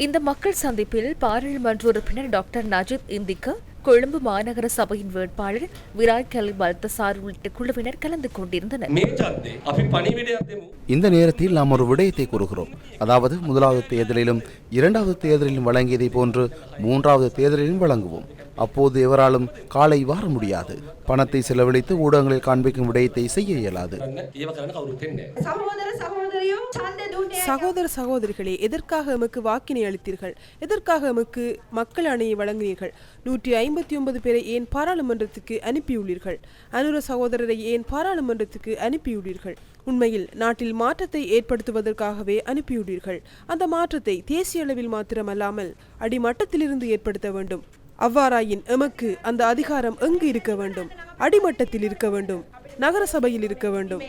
இந்த மக்கள் சந்திப்பில் பாராளுமன்ற உறுப்பினர் டாக்டர் நஜித் இந்திக்க, கொழும்பு மாநகர சபையின் வேட்பாளர் விராய்கலி பல்தசார் உள்ளிட்ட குழுவினர் கலந்து கொண்டிருந்தனர். இந்த நேரத்தில் நாம் ஒரு விடயத்தை கூறுகிறோம். அதாவது முதலாவது தேர்தலிலும் இரண்டாவது தேர்தலிலும் வழங்கியதை போன்று மூன்றாவது தேர்தலிலும் வழங்குவோம். அப்போது எவராலும் காலை வார முடியாது. பணத்தை செலவழித்து ஊடகங்களில் காண்பிக்கும் விடயத்தை செய்ய இயலாது. சகோதர சகோதரிகளே, எதற்காக எமக்கு வாக்கினை அளித்தீர்கள்? எதற்காக எமக்கு மக்கள் அணியை வழங்கினீர்கள்? 159 பேரை ஏன் பாராளுமன்றத்துக்கு அனுப்பியுள்ளீர்கள்? அனுர சகோதரரை ஏன் பாராளுமன்றத்துக்கு அனுப்பியுள்ளீர்கள்? உண்மையில் நாட்டில் மாற்றத்தை ஏற்படுத்துவதற்காகவே அனுப்பியுள்ளீர்கள். அந்த மாற்றத்தை தேசிய அளவில் மாத்திரமல்லாமல் அடிமட்டத்திலிருந்து ஏற்படுத்த வேண்டும். அவ்வாறாயின் எமக்கு அந்த அதிகாரம் எங்கு இருக்க வேண்டும்? அடிமட்டத்தில் இருக்க வேண்டும், நகர சபையில் இருக்க வேண்டும்.